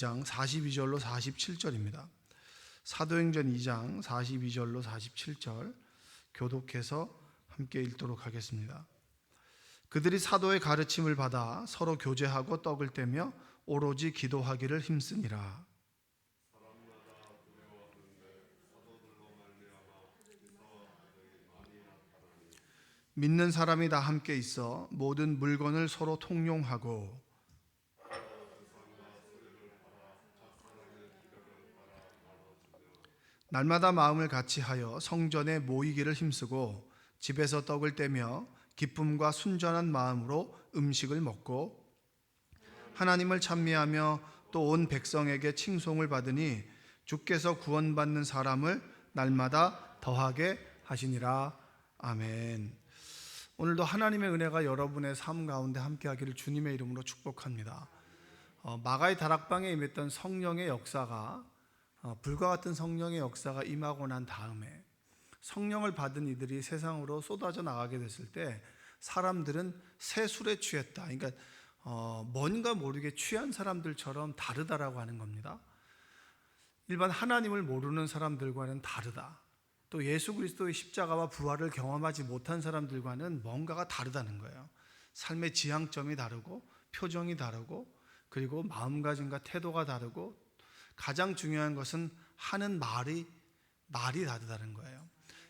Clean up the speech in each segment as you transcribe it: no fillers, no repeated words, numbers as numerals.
2장 42절로 47절입니다. 사도행전 2장 42절로 47절 교독해서 함께 읽도록 하겠습니다. 그들이 사도의 가르침을 받아 서로 교제하고 떡을 떼며 오로지 기도하기를 힘쓰니라. 믿는 사람이 다 함께 있어 모든 물건을 서로 통용하고 날마다 마음을 같이하여 성전에 모이기를 힘쓰고 집에서 떡을 떼며 기쁨과 순전한 마음으로 음식을 먹고 하나님을 찬미하며 또 온 백성에게 칭송을 받으니 주께서 구원받는 사람을 날마다 더하게 하시니라. 아멘. 오늘도 하나님의 은혜가 여러분의 삶 가운데 함께하기를 주님의 이름으로 축복합니다. 마가의 다락방에 임했던 성령의 역사가 불과 같은 성령의 역사가 임하고 난 다음에 성령을 받은 이들이 세상으로 쏟아져 나가게 됐을 때 사람들은 새 술에 취했다. 그러니까 뭔가 모르게 취한 사람들처럼 다르다라고 하는 겁니다. 일반 하나님을 모르는 사람들과는 다르다. 또 예수 그리스도의 십자가와 부활을 경험하지 못한 사람들과는 뭔가가 다르다는 거예요. 삶의 지향점이 다르고 표정이 다르고 그리고 마음가짐과 태도가 다르고 가장 중요한 것은 하는 말이 다르다는 거예요.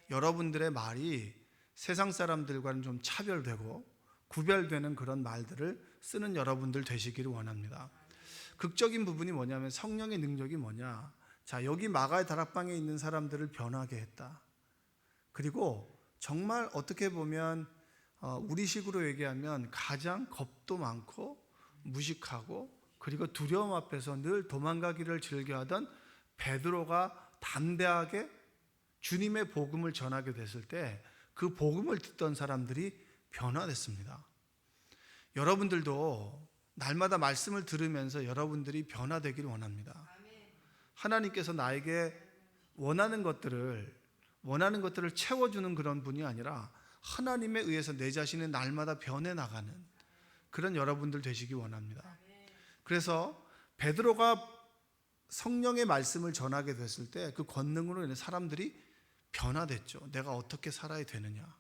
여러분들의 말이 세상 사람들과는 좀 차별되고 구별되는 그런 말들을 쓰는 여러분들 되시기를 원합니다. 극적인 부분이 뭐냐면 성령의 능력이 뭐냐. 자, 여기 마가의 다락방에 있는 사람들을 변하게 했다. 그리고 정말 어떻게 보면 우리식으로 얘기하면 가장 겁도 많고 무식하고 그리고 두려움 앞에서 늘 도망가기를 즐겨하던 베드로가 담대하게 주님의 복음을 전하게 됐을 때 그 복음을 듣던 사람들이 변화됐습니다. 여러분들도 날마다 말씀을 들으면서 여러분들이 변화되기를 원합니다. 하나님께서 나에게 원하는 것들을 채워주는 그런 분이 아니라 하나님에 의해서 내 자신이 날마다 변해나가는 그런 여러분들 되시기 원합니다. 그래서 베드로가 성령의 말씀을 전하게 됐을 때 그 권능으로 인해 사람들이 변화됐죠. 내가 어떻게 살아야 되느냐.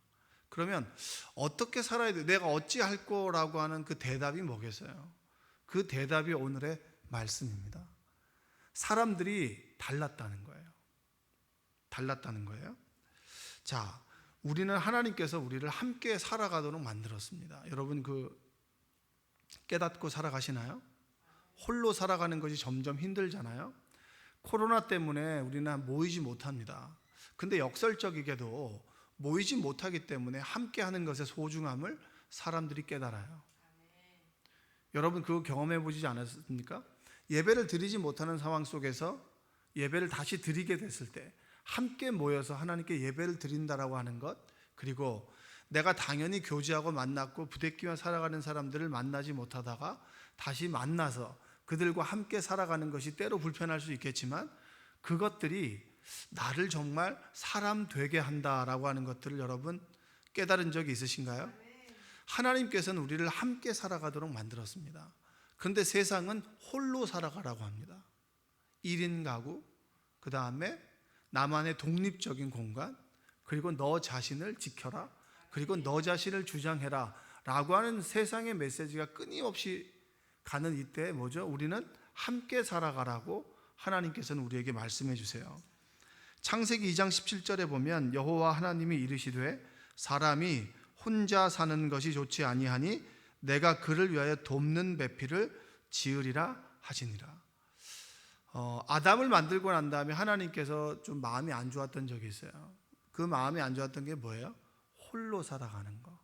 그러면 어떻게 살아야 돼? 내가 어찌할 거라고 하는 그 대답이 뭐겠어요? 그 대답이 오늘의 말씀입니다. 사람들이 달랐다는 거예요. 자, 우리는 하나님께서 우리를 함께 살아가도록 만들었습니다. 여러분 깨닫고 살아가시나요? 홀로 살아가는 것이 점점 힘들잖아요. 코로나 때문에 우리는 모이지 못합니다. 근데 역설적이게도 모이지 못하기 때문에 함께 하는 것의 소중함을 사람들이 깨달아요. 여러분 그거 경험해 보시지 않았습니까? 예배를 드리지 못하는 상황 속에서 예배를 다시 드리게 됐을 때 함께 모여서 하나님께 예배를 드린다라고 하는 것, 그리고 내가 당연히 교제하고 만났고 부대끼며 살아가는 사람들을 만나지 못하다가 다시 만나서 그들과 함께 살아가는 것이 때로 불편할 수 있겠지만 그것들이 나를 정말 사람 되게 한다라고 하는 것들을 여러분 깨달은 적이 있으신가요? 하나님께서는 우리를 함께 살아가도록 만들었습니다. 그런데 세상은 홀로 살아가라고 합니다. 1인 가구, 그 다음에 나만의 독립적인 공간, 그리고 너 자신을 지켜라, 그리고 너 자신을 주장해라 라고 하는 세상의 메시지가 끊임없이 가는 이때 뭐죠? 우리는 함께 살아가라고 하나님께서는 우리에게 말씀해 주세요. 창세기 2장 17절에 보면 여호와 하나님이 이르시되 사람이 혼자 사는 것이 좋지 아니하니 내가 그를 위하여 돕는 배필을 지으리라 하시니라. 아담을 만들고 난 다음에 하나님께서 좀 마음이 안 좋았던 적이 있어요. 그 마음이 안 좋았던 게 뭐예요? 홀로 살아가는 거.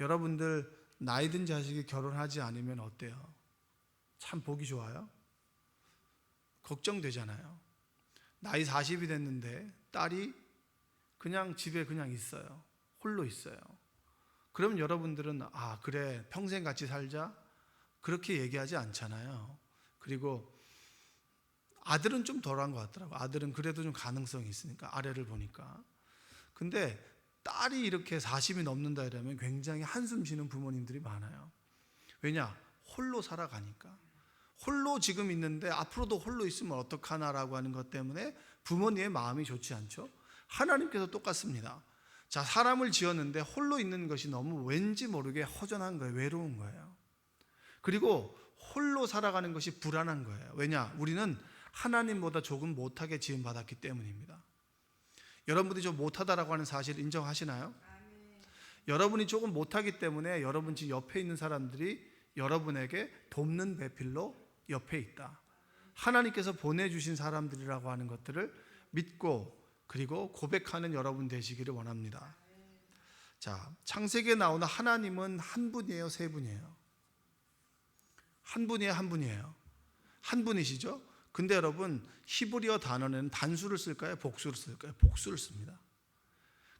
여러분들 나이 든 자식이 결혼하지 않으면 어때요? 참 보기 좋아요? 걱정되잖아요. 나이 40이 됐는데 딸이 그냥 집에 그냥 있어요. 홀로 있어요. 그럼 여러분들은 그래 평생 같이 살자 그렇게 얘기하지 않잖아요. 그리고 아들은 좀 덜한 것 같더라고요. 아들은 그래도 좀 가능성이 있으니까 아래를 보니까. 근데 딸이 이렇게 40이 넘는다 이러면 굉장히 한숨 쉬는 부모님들이 많아요. 왜냐? 홀로 살아가니까. 홀로 지금 있는데 앞으로도 홀로 있으면 어떡하나라고 하는 것 때문에 부모님의 마음이 좋지 않죠. 하나님께서 똑같습니다. 자, 사람을 지었는데 홀로 있는 것이 너무 왠지 모르게 허전한 거예요. 외로운 거예요. 그리고 홀로 살아가는 것이 불안한 거예요. 왜냐? 우리는 하나님보다 조금 못하게 지음받았기 때문입니다. 여러분들이 좀 못하다라고 하는 사실 인정하시나요? 여러분이 조금 못하기 때문에 여러분 집 옆에 있는 사람들이 여러분에게 돕는 배필로 옆에 있다. 하나님께서 보내주신 사람들이라고 하는 것들을 믿고 그리고 고백하는 여러분 되시기를 원합니다. 자, 창세기에 나오는 하나님은 한 분이에요, 세 분이에요? 한 분이에요, 한 분이에요? 한 분이시죠? 근데 여러분 히브리어 단어는 단수를 쓸까요? 복수를 쓸까요? 복수를 씁니다.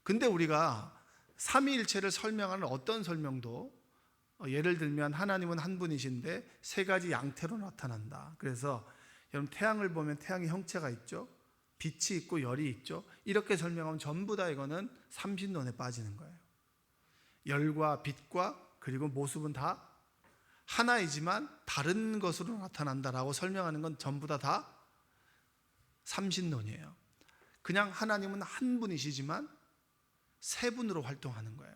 근데 우리가 삼위일체를 설명하는 어떤 설명도 예를 들면 하나님은 한 분이신데 세 가지 양태로 나타난다. 그래서 여러분 태양을 보면 태양의 형체가 있죠. 빛이 있고 열이 있죠. 이렇게 설명하면 전부 다 이거는 삼신론에 빠지는 거예요. 열과 빛과 그리고 모습은 다 하나이지만 다른 것으로 나타난다라고 설명하는 건 전부 다 삼신론이에요. 그냥 하나님은 한 분이시지만 세 분으로 활동하는 거예요.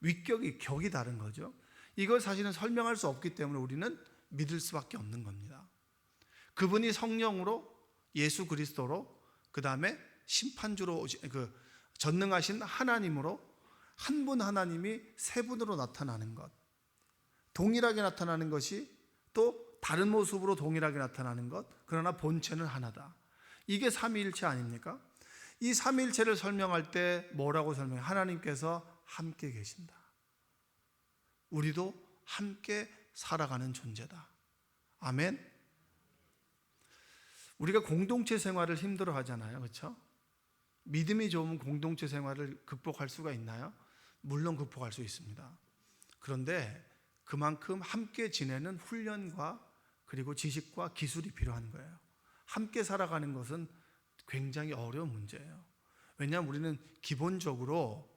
위격이 격이 다른 거죠. 이걸 사실은 설명할 수 없기 때문에 우리는 믿을 수밖에 없는 겁니다. 그분이 성령으로 예수 그리스도로 그 다음에 심판주로 전능하신 하나님으로 한 분 하나님이 세 분으로 나타나는 것, 동일하게 나타나는 것이 또 다른 모습으로 동일하게 나타나는 것, 그러나 본체는 하나다. 이게 삼위일체 아닙니까? 이 삼위일체를 설명할 때 뭐라고 설명해요? 하나님께서 함께 계신다. 우리도 함께 살아가는 존재다. 아멘. 우리가 공동체 생활을 힘들어 하잖아요. 그렇죠? 믿음이 좋으면 공동체 생활을 극복할 수가 있나요? 물론 극복할 수 있습니다. 그런데 그만큼 함께 지내는 훈련과 그리고 지식과 기술이 필요한 거예요. 함께 살아가는 것은 굉장히 어려운 문제예요. 왜냐하면 우리는 기본적으로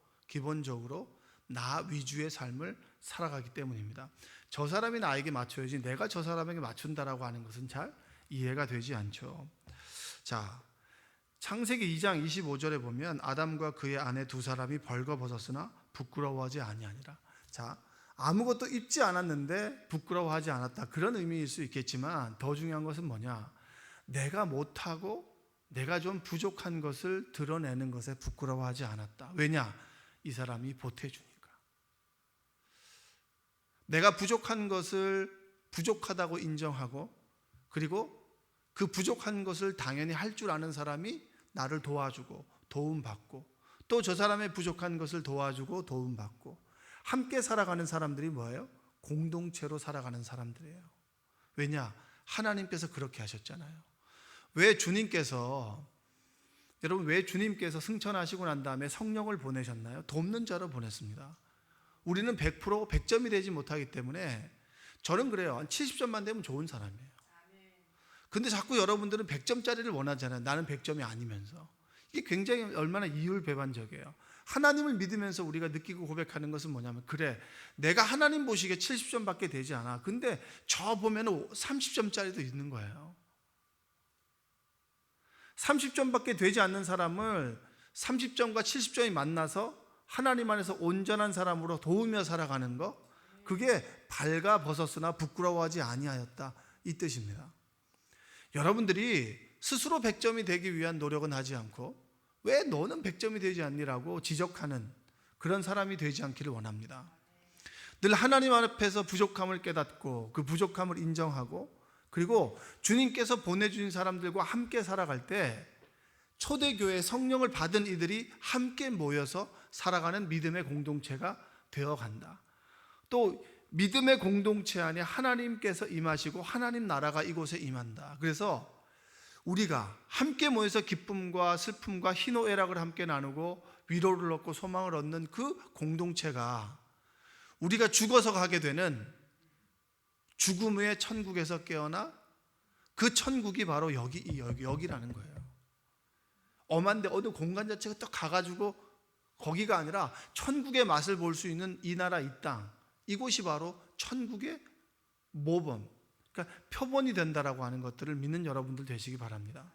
나 위주의 삶을 살아가기 때문입니다. 저 사람이 나에게 맞춰야지 내가 저 사람에게 맞춘다라고 하는 것은 잘 이해가 되지 않죠. 자, 창세기 2장 25절에 보면 아담과 그의 아내 두 사람이 벌거벗었으나 부끄러워하지 아니하니라. 자, 아무것도 입지 않았는데 부끄러워하지 않았다. 그런 의미일 수 있겠지만 더 중요한 것은 뭐냐? 내가 못하고 내가 좀 부족한 것을 드러내는 것에 부끄러워하지 않았다. 왜냐? 이 사람이 보태주니까. 내가 부족한 것을 부족하다고 인정하고 그리고 그 부족한 것을 당연히 할 줄 아는 사람이 나를 도와주고 도움받고 또 저 사람의 부족한 것을 도와주고 도움받고 함께 살아가는 사람들이 뭐예요? 공동체로 살아가는 사람들이에요. 왜냐? 하나님께서 그렇게 하셨잖아요. 왜 주님께서 승천하시고 난 다음에 성령을 보내셨나요? 돕는 자로 보냈습니다. 우리는 100점이 되지 못하기 때문에 저는 그래요. 한 70점만 되면 좋은 사람이에요. 근데 자꾸 여러분들은 100점짜리를 원하잖아요. 나는 100점이 아니면서. 이게 굉장히 얼마나 이율배반적이에요. 하나님을 믿으면서 우리가 느끼고 고백하는 것은 뭐냐면 그래, 내가 하나님 보시기에 70점밖에 되지 않아. 근데 저 보면 30점짜리도 있는 거예요. 30점밖에 되지 않는 사람을 30점과 70점이 만나서 하나님 안에서 온전한 사람으로 도우며 살아가는 것, 그게 발가벗었으나 부끄러워하지 아니하였다, 이 뜻입니다. 여러분들이 스스로 100점이 되기 위한 노력은 하지 않고 왜 너는 100점이 되지 않니라고 지적하는 그런 사람이 되지 않기를 원합니다. 늘 하나님 앞에서 부족함을 깨닫고 그 부족함을 인정하고 그리고 주님께서 보내주신 사람들과 함께 살아갈 때 초대교회 성령을 받은 이들이 함께 모여서 살아가는 믿음의 공동체가 되어간다. 또 믿음의 공동체 안에 하나님께서 임하시고 하나님 나라가 이곳에 임한다. 그래서 우리가 함께 모여서 기쁨과 슬픔과 희노애락을 함께 나누고 위로를 얻고 소망을 얻는 그 공동체가 우리가 죽어서 가게 되는 죽음 후에 천국에서 깨어나 그 천국이 바로 여기라는 거예요. 엄한데 어느 공간 자체가 딱 가가지고 거기가 아니라 천국의 맛을 볼 수 있는 이 나라 이 땅, 이곳이 바로 천국의 모범, 그러니까 표본이 된다라고 하는 것들을 믿는 여러분들 되시기 바랍니다.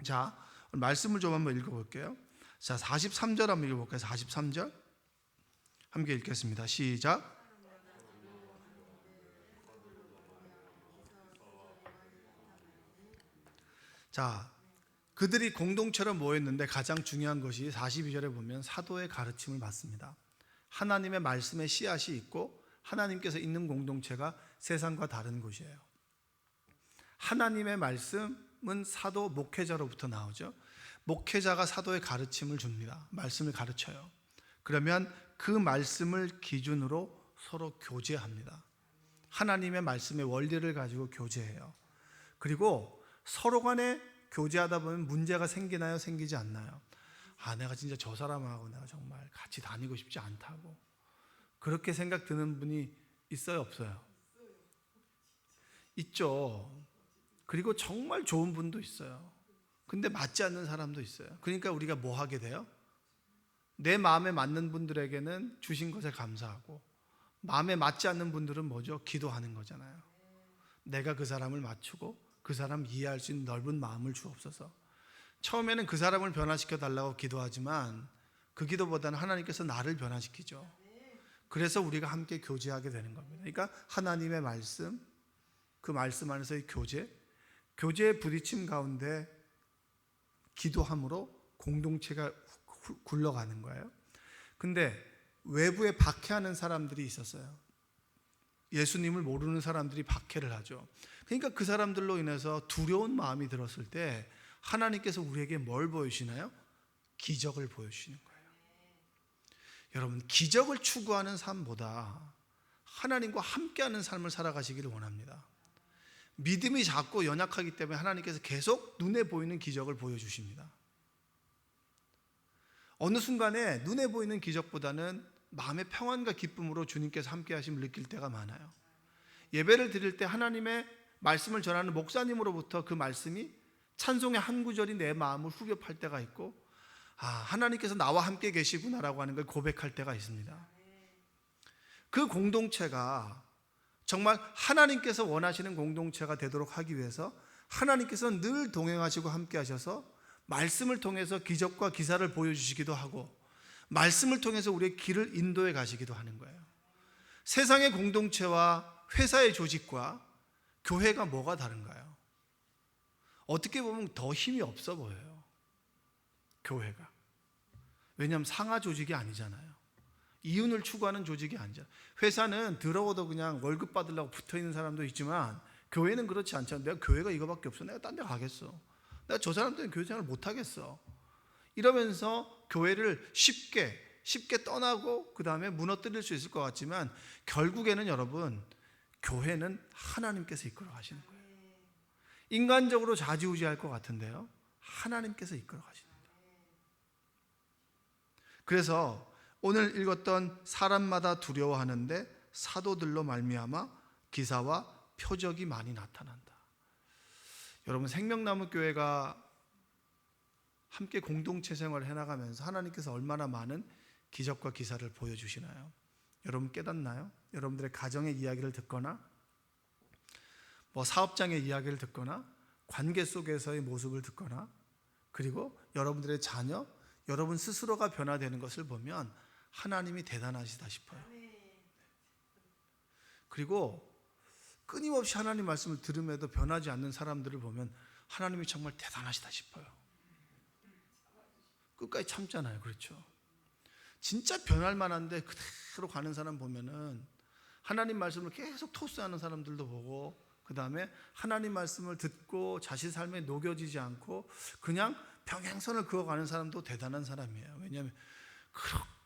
자, 말씀을 좀 한번 읽어볼게요. 자, 43절 한번 읽어볼까요? 43절 함께 읽겠습니다. 시작. 자, 그들이 공동체로 모였는데 가장 중요한 것이 42절에 보면 사도의 가르침을 받습니다. 하나님의 말씀에 씨앗이 있고 하나님께서 있는 공동체가 세상과 다른 곳이에요. 하나님의 말씀은 사도 목회자로부터 나오죠. 목회자가 사도의 가르침을 줍니다. 말씀을 가르쳐요. 그러면 그 말씀을 기준으로 서로 교제합니다. 하나님의 말씀의 원리를 가지고 교제해요. 그리고 서로 간에 교제하다 보면 문제가 생기나요? 생기지 않나요? 아, 내가 진짜 저 사람하고 내가 정말 같이 다니고 싶지 않다고 그렇게 생각 드는 분이 있어요? 없어요? 있죠. 그리고 정말 좋은 분도 있어요. 근데 맞지 않는 사람도 있어요. 그러니까 우리가 뭐 하게 돼요? 내 마음에 맞는 분들에게는 주신 것에 감사하고 마음에 맞지 않는 분들은 뭐죠? 기도하는 거잖아요. 내가 그 사람을 맞추고 그 사람 이해할 수 있는 넓은 마음을 주옵소서. 처음에는 그 사람을 변화시켜 달라고 기도하지만 그 기도보다는 하나님께서 나를 변화시키죠. 그래서 우리가 함께 교제하게 되는 겁니다. 그러니까 하나님의 말씀, 그 말씀 안에서의 교제의 부딪힘 가운데 기도함으로 공동체가 굴러가는 거예요. 근데 외부에 박해하는 사람들이 있었어요. 예수님을 모르는 사람들이 박해를 하죠. 그러니까 그 사람들로 인해서 두려운 마음이 들었을 때 하나님께서 우리에게 뭘 보여주시나요? 기적을 보여주시는 거예요. 여러분, 기적을 추구하는 삶보다 하나님과 함께하는 삶을 살아가시기를 원합니다. 믿음이 작고 연약하기 때문에 하나님께서 계속 눈에 보이는 기적을 보여주십니다. 어느 순간에 눈에 보이는 기적보다는 마음의 평안과 기쁨으로 주님께서 함께 하심을 느낄 때가 많아요. 예배를 드릴 때 하나님의 말씀을 전하는 목사님으로부터 그 말씀이 찬송의 한 구절이 내 마음을 후벼팔 때가 있고, 아, 하나님께서 나와 함께 계시구나라고 하는 걸 고백할 때가 있습니다. 그 공동체가 정말 하나님께서 원하시는 공동체가 되도록 하기 위해서 하나님께서 늘 동행하시고 함께 하셔서 말씀을 통해서 기적과 기사를 보여주시기도 하고 말씀을 통해서 우리의 길을 인도해 가시기도 하는 거예요. 세상의 공동체와 회사의 조직과 교회가 뭐가 다른가요? 어떻게 보면 더 힘이 없어 보여요. 교회가. 왜냐하면 상하 조직이 아니잖아요. 이윤을 추구하는 조직이 아니잖아요. 회사는 더러워도 그냥 월급 받으려고 붙어있는 사람도 있지만 교회는 그렇지 않잖아요. 내가 교회가 이거밖에 없어. 내가 딴 데 가겠어. 내가 저 사람 때문에 교회 생활을 못하겠어. 이러면서 교회를 쉽게 떠나고 그 다음에 무너뜨릴 수 있을 것 같지만 결국에는 여러분, 교회는 하나님께서 이끌어 가시는 거예요. 인간적으로 좌지우지할 것 같은데요, 하나님께서 이끌어 가십니다. 그래서 오늘 읽었던 사람마다 두려워하는데 사도들로 말미암아 기사와 표적이 많이 나타난다. 여러분, 생명나무 교회가 함께 공동체 생활을 해나가면서 하나님께서 얼마나 많은 기적과 기사를 보여주시나요? 여러분 깨닫나요? 여러분들의 가정의 이야기를 듣거나 사업장의 이야기를 듣거나 관계 속에서의 모습을 듣거나 그리고 여러분들의 자녀, 여러분 스스로가 변화되는 것을 보면 하나님이 대단하시다 싶어요. 그리고 끊임없이 하나님 말씀을 들음에도 변하지 않는 사람들을 보면 하나님이 정말 대단하시다 싶어요. 끝까지 참잖아요. 그렇죠? 진짜 변할 만한데 그대로 가는 사람 보면은 하나님 말씀을 계속 토스하는 사람들도 보고 그 다음에 하나님 말씀을 듣고 자신 삶에 녹여지지 않고 그냥 평행선을 그어가는 사람도 대단한 사람이에요. 왜냐하면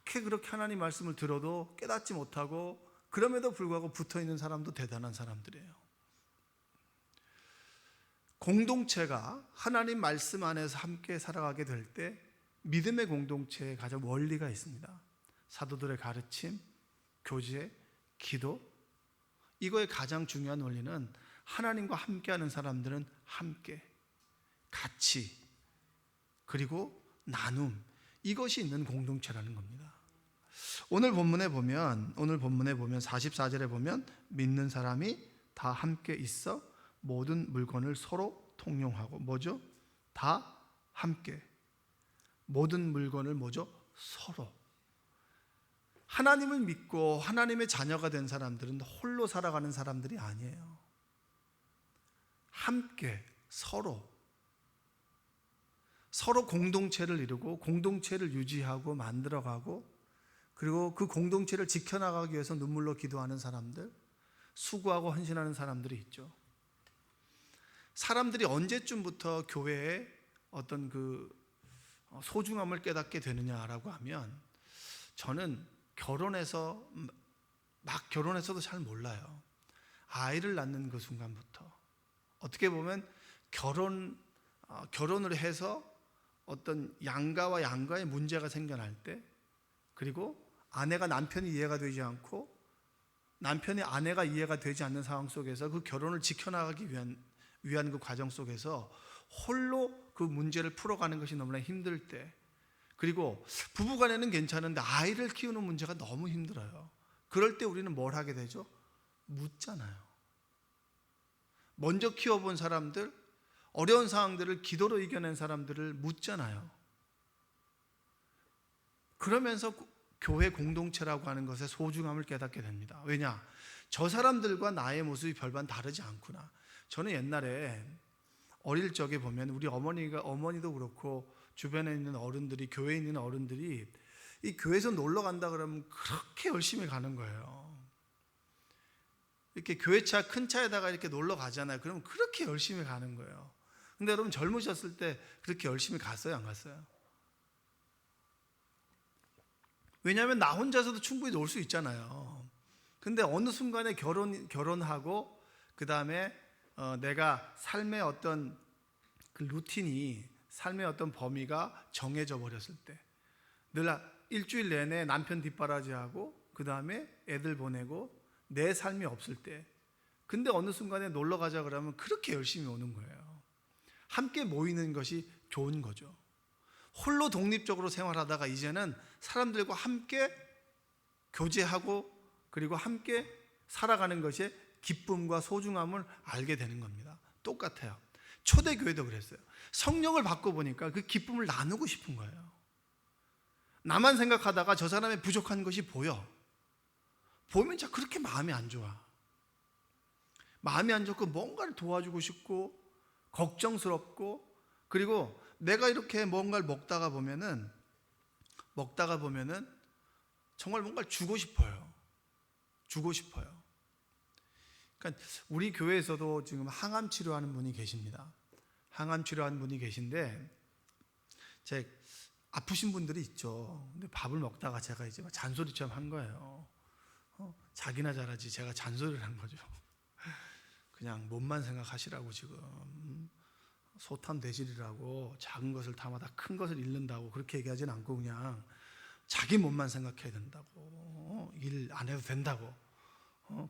그렇게 하나님 말씀을 들어도 깨닫지 못하고 그럼에도 불구하고 붙어있는 사람도 대단한 사람들이에요. 공동체가 하나님 말씀 안에서 함께 살아가게 될 때 믿음의 공동체에 가장 원리가 있습니다. 사도들의 가르침, 교제, 기도, 이거의 가장 중요한 원리는 하나님과 함께하는 사람들은 함께, 같이, 그리고 나눔, 이것이 있는 공동체라는 겁니다. 오늘 본문에 보면 44절에 보면 믿는 사람이 다 함께 있어 모든 물건을 서로 통용하고. 뭐죠? 다 함께. 모든 물건을 뭐죠? 서로. 하나님을 믿고 하나님의 자녀가 된 사람들은 홀로 살아가는 사람들이 아니에요. 함께, 서로 공동체를 이루고 공동체를 유지하고 만들어가고, 그리고 그 공동체를 지켜나가기 위해서 눈물로 기도하는 사람들, 수고하고 헌신하는 사람들이 있죠. 사람들이 언제쯤부터 교회의 어떤 그 소중함을 깨닫게 되느냐라고 하면, 저는 결혼해서도 잘 몰라요. 아이를 낳는 그 순간부터. 어떻게 보면 결혼을 해서 어떤 양가와 양가의 문제가 생겨날 때, 그리고 아내가 남편이 이해가 되지 않고 남편이 아내가 이해가 되지 않는 상황 속에서 그 결혼을 지켜나가기 위한 그 과정 속에서 홀로 그 문제를 풀어가는 것이 너무나 힘들 때, 그리고 부부간에는 괜찮은데 아이를 키우는 문제가 너무 힘들어요. 그럴 때 우리는 뭘 하게 되죠? 묻잖아요. 먼저 키워본 사람들, 어려운 상황들을 기도로 이겨낸 사람들을 묻잖아요. 그러면서 교회 공동체라고 하는 것의 소중함을 깨닫게 됩니다. 왜냐? 저 사람들과 나의 모습이 별반 다르지 않구나. 저는 옛날에 어릴 적에 보면 우리 어머니도 그렇고 주변에 있는 어른들이, 교회에 있는 어른들이 이 교회에서 놀러 간다 그러면 그렇게 열심히 가는 거예요. 이렇게 교회차, 큰 차에다가 이렇게 놀러 가잖아요. 그러면 그렇게 열심히 가는 거예요. 근데 여러분 젊으셨을 때 그렇게 열심히 갔어요, 안 갔어요? 왜냐하면 나 혼자서도 충분히 놀 수 있잖아요. 근데 어느 순간에 결혼하고 그 다음에 내가 삶의 어떤 그 루틴이, 삶의 어떤 범위가 정해져 버렸을 때, 늘 일주일 내내 남편 뒷바라지하고 그 다음에 애들 보내고 내 삶이 없을 때, 근데 어느 순간에 놀러 가자 그러면 그렇게 열심히 오는 거예요. 함께 모이는 것이 좋은 거죠. 홀로 독립적으로 생활하다가 이제는 사람들과 함께 교제하고 그리고 함께 살아가는 것의 기쁨과 소중함을 알게 되는 겁니다. 똑같아요. 초대교회도 그랬어요. 성령을 받고 보니까 그 기쁨을 나누고 싶은 거예요. 나만 생각하다가 저 사람의 부족한 것이 보면 진짜 그렇게 마음이 안 좋아. 마음이 안 좋고 뭔가를 도와주고 싶고 걱정스럽고, 그리고 내가 이렇게 뭔가를 먹다가 보면은 정말 뭔가를 주고 싶어요. 그러니까 우리 교회에서도 지금 항암 치료하는 분이 계십니다. 항암 치료하는 분이 계신데, 아프신 분들이 있죠. 근데 밥을 먹다가 제가 이제 잔소리처럼 한 거예요. 자기나 잘하지 제가 잔소리를 한 거죠. 그냥 몸만 생각하시라고, 지금 소탐 대실이라고 작은 것을 담아다 큰 것을 잃는다고 그렇게 얘기하진 않고 그냥 자기 몸만 생각해야 된다고, 일 안 해도 된다고,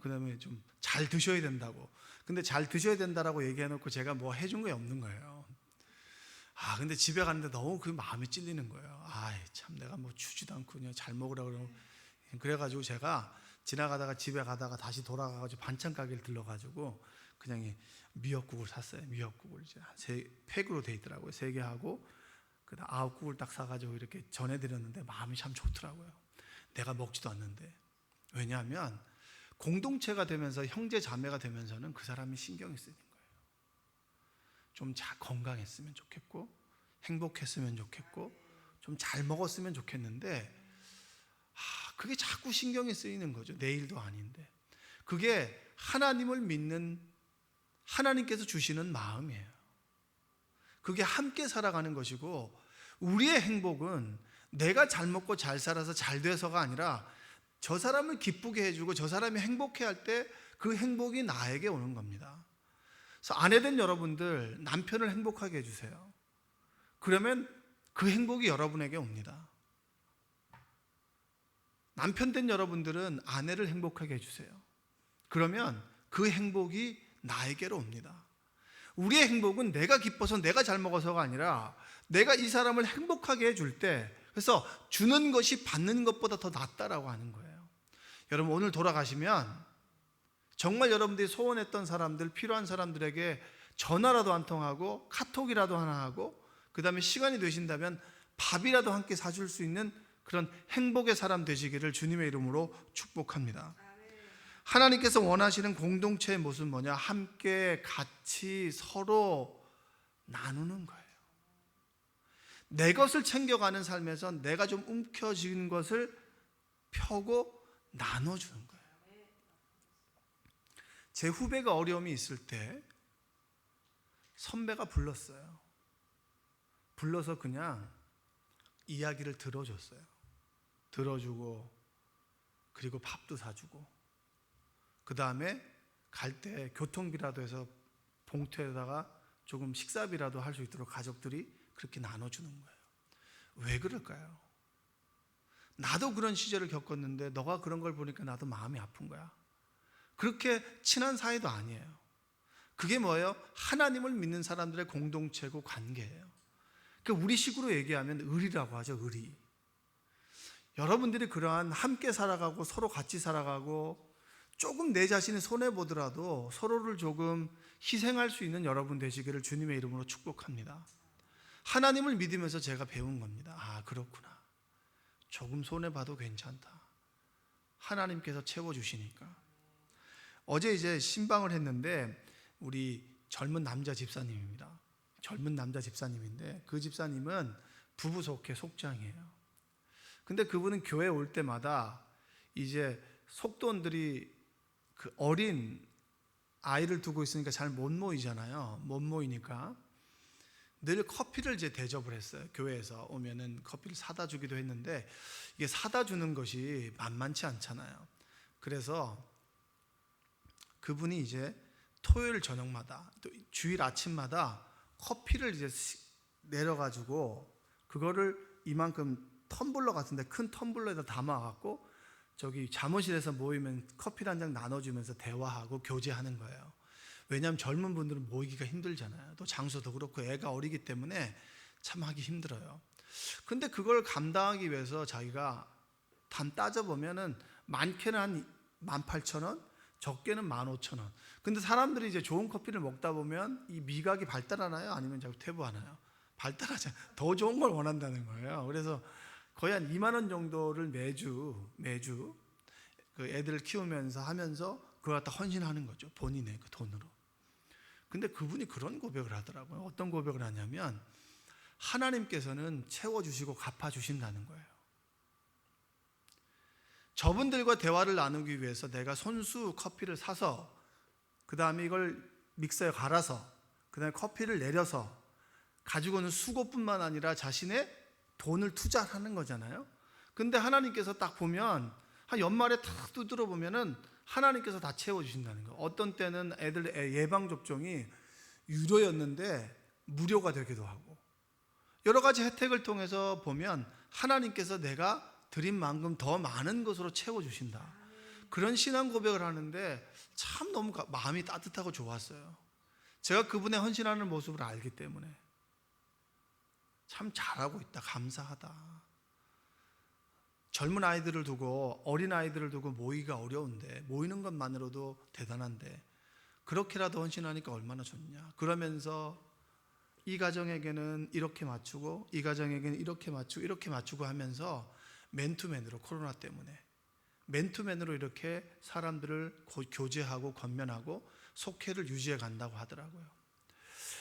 그 다음에 좀 잘 드셔야 된다고. 근데 잘 드셔야 된다라고 얘기해놓고 제가 뭐 해준 게 없는 거예요. 근데 집에 갔는데 너무 그 마음이 찔리는 거예요. 참 내가 뭐 주지도 않고 그냥 잘 먹으라고 그러면. 그래가지고 제가 지나가다가 집에 가다가 다시 돌아가가지고 반찬 가게를 들러가지고 그냥 미역국을 샀어요. 미역국을 이제 한 3팩으로 돼 있더라고요. 3개 하고 그다음 9국을 딱 사가지고 이렇게 전해드렸는데 마음이 참 좋더라고요. 내가 먹지도 않는데. 왜냐하면 공동체가 되면서, 형제 자매가 되면서는 그 사람이 신경이 쓰이는 거예요. 좀 건강했으면 좋겠고 행복했으면 좋겠고 좀 잘 먹었으면 좋겠는데 그게 자꾸 신경이 쓰이는 거죠. 내일도 아닌데. 그게 하나님을 믿는 하나님께서 주시는 마음이에요. 그게 함께 살아가는 것이고, 우리의 행복은 내가 잘 먹고 잘 살아서 잘 돼서가 아니라 저 사람을 기쁘게 해주고 저 사람이 행복해할 때 그 행복이 나에게 오는 겁니다. 그래서 아내된 여러분들, 남편을 행복하게 해주세요. 그러면 그 행복이 여러분에게 옵니다. 남편 된 여러분들은 아내를 행복하게 해주세요. 그러면 그 행복이 나에게로 옵니다. 우리의 행복은 내가 기뻐서 내가 잘 먹어서가 아니라 내가 이 사람을 행복하게 해줄 때, 그래서 주는 것이 받는 것보다 더 낫다라고 하는 거예요. 여러분 오늘 돌아가시면 정말 여러분들이 소원했던 사람들, 필요한 사람들에게 전화라도 한 통하고 카톡이라도 하나 하고 그 다음에 시간이 되신다면 밥이라도 함께 사줄 수 있는 그런 행복의 사람 되시기를 주님의 이름으로 축복합니다. 하나님께서 원하시는 공동체의 모습은 뭐냐? 함께 같이 서로 나누는 거예요. 내 것을 챙겨가는 삶에서 내가 좀 움켜쥐는 것을 펴고 나눠주는 거예요. 제 후배가 어려움이 있을 때 선배가 불렀어요. 불러서 그냥 이야기를 들어줬어요. 들어주고 그리고 밥도 사주고 그 다음에 갈 때 교통비라도 해서 봉투에다가 조금 식사비라도 할 수 있도록 가족들이 그렇게 나눠주는 거예요. 왜 그럴까요? 나도 그런 시절을 겪었는데 너가 그런 걸 보니까 나도 마음이 아픈 거야. 그렇게 친한 사이도 아니에요. 그게 뭐예요? 하나님을 믿는 사람들의 공동체고 관계예요. 그러니까 우리식으로 얘기하면 의리라고 하죠. 의리. 여러분들이 그러한 함께 살아가고 서로 같이 살아가고 조금 내 자신이 손해보더라도 서로를 조금 희생할 수 있는 여러분 되시기를 주님의 이름으로 축복합니다. 하나님을 믿으면서 제가 배운 겁니다. 아, 그렇구나. 조금 손해봐도 괜찮다. 하나님께서 채워주시니까. 어제 이제 신방을 했는데 우리 젊은 남자 집사님입니다. 젊은 남자 집사님인데 그 집사님은 부부 속회 속장이에요. 근데 그분은 교회 올 때마다 이제 속돈들이 그 어린 아이를 두고 있으니까 잘 못 모이잖아요. 못 모이니까 늘 커피를 이제 대접을 했어요. 교회에서 오면은 커피를 사다 주기도 했는데 이게 사다 주는 것이 만만치 않잖아요. 그래서 그분이 이제 토요일 저녁마다 또 주일 아침마다 커피를 이제 내려가지고 그거를 이만큼 텀블러 같은데 큰 텀블러에다 담아갖고 저기 잠옷실에서 모이면 커피 한 잔 나눠주면서 대화하고 교제하는 거예요. 왜냐하면 젊은 분들은 모이기가 힘들잖아요. 또 장소도 그렇고 애가 어리기 때문에 참 하기 힘들어요. 근데 그걸 감당하기 위해서 자기가 단 따져보면은 많게는 한 18,000원, 적게는 15,000원. 근데 사람들이 이제 좋은 커피를 먹다 보면 이 미각이 발달하나요? 아니면 자꾸 퇴보하나요? 발달하잖아요. 더 좋은 걸 원한다는 거예요. 그래서 거의 한 2만 원 정도를 매주 그 애들을 키우면서 하면서 그걸 갖다 헌신하는 거죠. 본인의 그 돈으로. 근데 그분이 그런 고백을 하더라고요. 어떤 고백을 하냐면 하나님께서는 채워주시고 갚아주신다는 거예요. 저분들과 대화를 나누기 위해서 내가 손수 커피를 사서 그 다음에 이걸 믹서에 갈아서 그 다음에 커피를 내려서 가지고 오는 수고뿐만 아니라 자신의 돈을 투자하는 거잖아요. 근데 하나님께서 딱 보면 한 연말에 탁 두드려 보면은 하나님께서 다 채워주신다는 거예요. 어떤 때는 애들 예방접종이 유료였는데 무료가 되기도 하고 여러 가지 혜택을 통해서 보면 하나님께서 내가 드린 만큼 더 많은 것으로 채워주신다. 그런 신앙 고백을 하는데 참 너무 마음이 따뜻하고 좋았어요. 제가 그분의 헌신하는 모습을 알기 때문에 참 잘하고 있다, 감사하다. 젊은 아이들을 두고 어린 아이들을 두고 모이기가 어려운데 모이는 것만으로도 대단한데 그렇게라도 헌신하니까 얼마나 좋냐. 그러면서 이 가정에게는 이렇게 맞추고 이 가정에게는 이렇게 맞추고 하면서 맨투맨으로 코로나 때문에 맨투맨으로 이렇게 사람들을 교제하고 권면하고 속회를 유지해 간다고 하더라고요.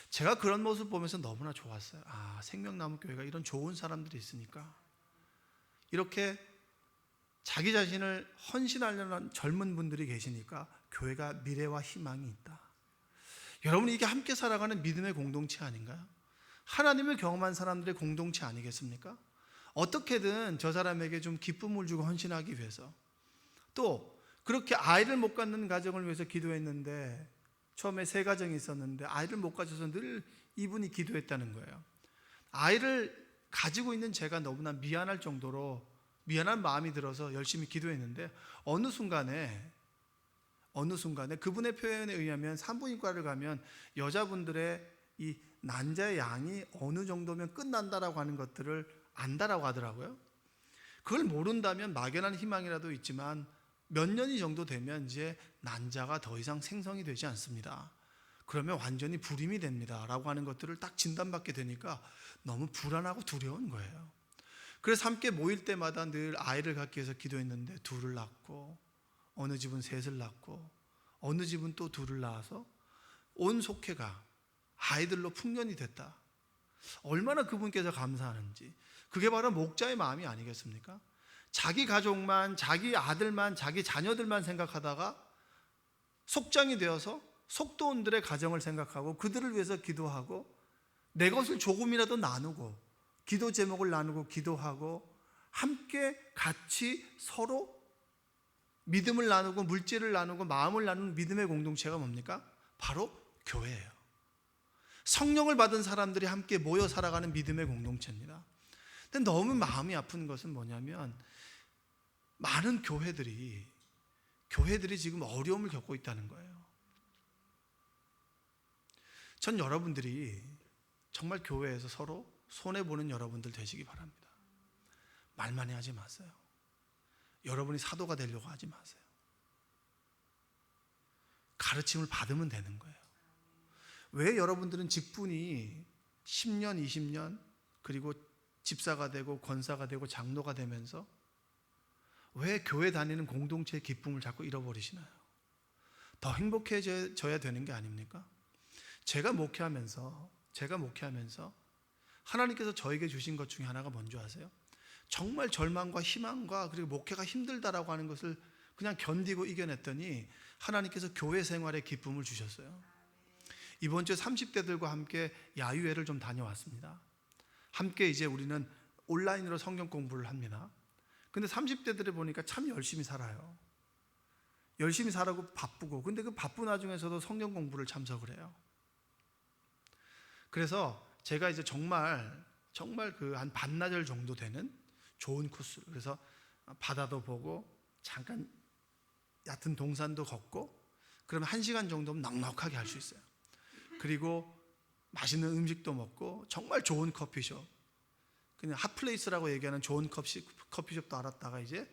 제가 그런 모습 보면서 너무나 좋았어요. 아, 생명나무교회가 이런 좋은 사람들이 있으니까 이렇게 자기 자신을 헌신하려는 젊은 분들이 계시니까 교회가 미래와 희망이 있다. 여러분, 이게 함께 살아가는 믿음의 공동체 아닌가요? 하나님을 경험한 사람들의 공동체 아니겠습니까? 어떻게든 저 사람에게 좀 기쁨을 주고 헌신하기 위해서 또 그렇게 아이를 못 갖는 가정을 위해서 기도했는데 처음에 3가정이 있었는데 아이를 못 가져서 늘 이분이 기도했다는 거예요. 아이를 가지고 있는 제가 너무나 미안할 정도로 미안한 마음이 들어서 열심히 기도했는데 어느 순간에 그분의 표현에 의하면 산부인과를 가면 여자분들의 이 난자의 양이 어느 정도면 끝난다라고 하는 것들을 안다라고 하더라고요. 그걸 모른다면 막연한 희망이라도 있지만 몇 년이 정도 되면 이제 난자가 더 이상 생성이 되지 않습니다. 그러면 완전히 불임이 됩니다 라고 하는 것들을 딱 진단받게 되니까 너무 불안하고 두려운 거예요. 그래서 함께 모일 때마다 늘 아이를 갖기 위해서 기도했는데 둘을 낳고, 어느 집은 셋을 낳고, 어느 집은 또 둘을 낳아서 온 속회가 아이들로 풍년이 됐다. 얼마나 그분께서 감사하는지. 그게 바로 목자의 마음이 아니겠습니까? 자기 가족만, 자기 아들만, 자기 자녀들만 생각하다가 속장이 되어서 속도원들의 가정을 생각하고 그들을 위해서 기도하고 내 것을 조금이라도 나누고 기도 제목을 나누고 기도하고 함께 같이 서로 믿음을 나누고 물질을 나누고 마음을 나누는 믿음의 공동체가 뭡니까? 바로 교회예요. 성령을 받은 사람들이 함께 모여 살아가는 믿음의 공동체입니다. 근데 너무 마음이 아픈 것은 뭐냐면 많은 교회들이 지금 어려움을 겪고 있다는 거예요. 전 여러분들이 정말 교회에서 서로 손해보는 여러분들 되시기 바랍니다. 말만 하지 마세요. 여러분이 사도가 되려고 하지 마세요. 가르침을 받으면 되는 거예요. 왜 여러분들은 직분이 10년, 20년 그리고 집사가 되고 권사가 되고 장로가 되면서 왜 교회 다니는 공동체의 기쁨을 자꾸 잃어버리시나요? 더 행복해져야 되는 게 아닙니까? 제가 목회하면서 하나님께서 저에게 주신 것 중에 하나가 뭔지 아세요? 정말 절망과 희망과 그리고 목회가 힘들다라고 하는 것을 그냥 견디고 이겨냈더니 하나님께서 교회 생활의 기쁨을 주셨어요. 이번 주에 30대들과 함께 야유회를 좀 다녀왔습니다. 함께 이제 우리는 온라인으로 성경 공부를 합니다. 근데 30대들을 보니까 참 열심히 살아요. 열심히 살고 바쁘고, 근데 그 바쁜 와중에서도 성경 공부를 참석을 해요. 그래서 제가 이제 정말 그 한 반나절 정도 되는 좋은 코스, 그래서 바다도 보고 잠깐 얕은 동산도 걷고 그러면 1시간 정도면 넉넉하게 할 수 있어요. 그리고 맛있는 음식도 먹고 정말 좋은 커피숍, 그냥 핫플레이스라고 얘기하는 좋은 커피숍도 알았다가 이제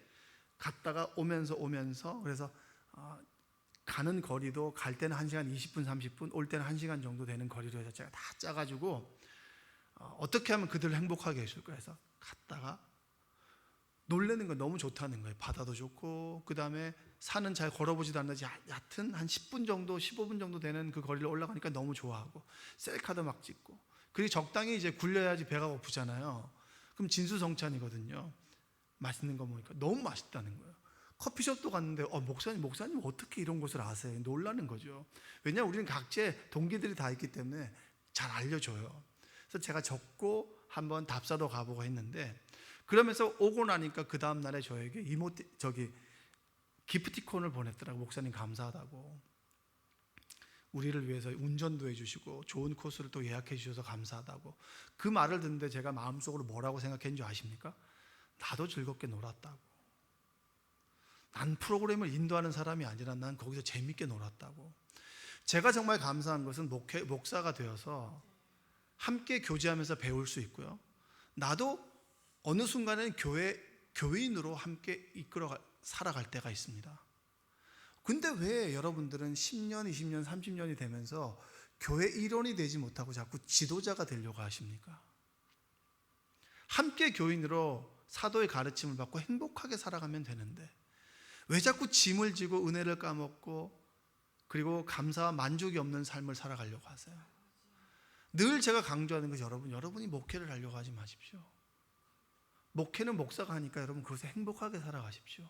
갔다가 오면서 그래서 가는 거리도 갈 때는 1시간 20분 30분, 올 때는 1시간 정도 되는 거리로 해서 제가 다 짜가지고 어떻게 하면 그들을 행복하게 해줄까 해서 갔다가 놀라는 건 너무 좋다는 거예요. 바다도 좋고 그 다음에 산은 잘 걸어보지도 않는데 얕은 한 10분 정도 15분 정도 되는 그 거리를 올라가니까 너무 좋아하고 셀카도 막 찍고, 그리고 적당히 이제 굴려야지 배가 고프잖아요. 그럼 진수성찬이거든요. 맛있는 거 먹으니까 너무 맛있다는 거예요. 커피숍도 갔는데 목사님 어떻게 이런 곳을 아세요? 놀라는 거죠. 왜냐하면 우리는 각자의 동기들이 다 있기 때문에 잘 알려줘요. 그래서 제가 적고 한번 답사도 가보고 했는데, 그러면서 오고 나니까 그 다음 날에 저에게 기프티콘을 보냈더라고요. 목사님 감사하다고, 우리를 위해서 운전도 해주시고 좋은 코스를 또 예약해 주셔서 감사하다고. 그 말을 듣는데 제가 마음속으로 뭐라고 생각했는지 아십니까? 나도 즐겁게 놀았다고. 난 프로그램을 인도하는 사람이 아니라 난 거기서 재밌게 놀았다고. 제가 정말 감사한 것은 목사가 되어서 함께 교제하면서 배울 수 있고요, 나도 어느 순간에는 교인으로 함께 살아갈 때가 있습니다. 근데 왜 여러분들은 10년, 20년, 30년이 되면서 교회 일원이 되지 못하고 자꾸 지도자가 되려고 하십니까? 함께 교인으로 사도의 가르침을 받고 행복하게 살아가면 되는데 왜 자꾸 짐을 지고 은혜를 까먹고 그리고 감사와 만족이 없는 삶을 살아가려고 하세요? 늘 제가 강조하는 것이 여러분이 목회를 하려고 하지 마십시오. 목회는 목사가 하니까 여러분 그것에 행복하게 살아가십시오.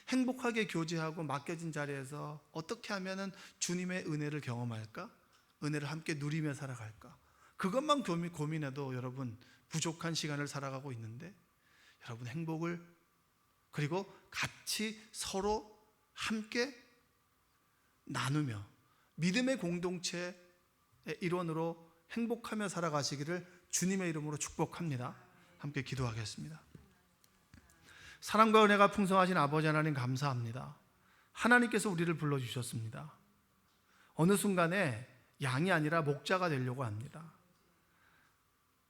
행복하게 교제하고 맡겨진 자리에서 어떻게 하면 주님의 은혜를 경험할까? 은혜를 함께 누리며 살아갈까? 그것만 고민해도 여러분 부족한 시간을 살아가고 있는데, 여러분 행복을, 그리고 같이 서로 함께 나누며 믿음의 공동체의 일원으로 행복하며 살아가시기를 주님의 이름으로 축복합니다. 함께 기도하겠습니다. 사랑과 은혜가 풍성하신 아버지 하나님 감사합니다. 하나님께서 우리를 불러주셨습니다. 어느 순간에 양이 아니라 목자가 되려고 합니다.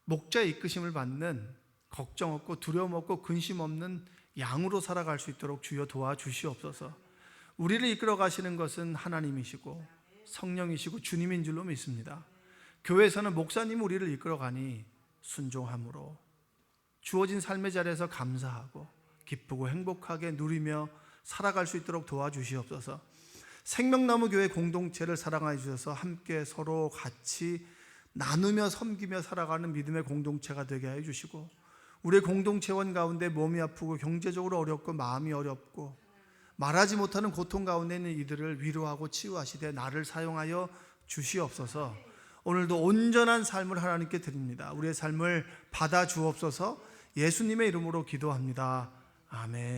목자의 이끄심을 받는 걱정 없고 두려움 없고 근심 없는 양으로 살아갈 수 있도록 주여 도와주시옵소서. 우리를 이끌어 가시는 것은 하나님이시고 성령이시고 주님인 줄로 믿습니다. 교회에서는 목사님이 우리를 이끌어 가니 순종함으로 주어진 삶의 자리에서 감사하고 기쁘고 행복하게 누리며 살아갈 수 있도록 도와주시옵소서. 생명나무 교회 공동체를 사랑하여 주셔서 함께 서로 같이 나누며 섬기며 살아가는 믿음의 공동체가 되게 하여 주시고, 우리의 공동체원 가운데 몸이 아프고 경제적으로 어렵고 마음이 어렵고 말하지 못하는 고통 가운데 있는 이들을 위로하고 치유하시되 나를 사용하여 주시옵소서. 오늘도 온전한 삶을 하나님께 드립니다. 우리의 삶을 받아 주옵소서. 예수님의 이름으로 기도합니다. 아멘.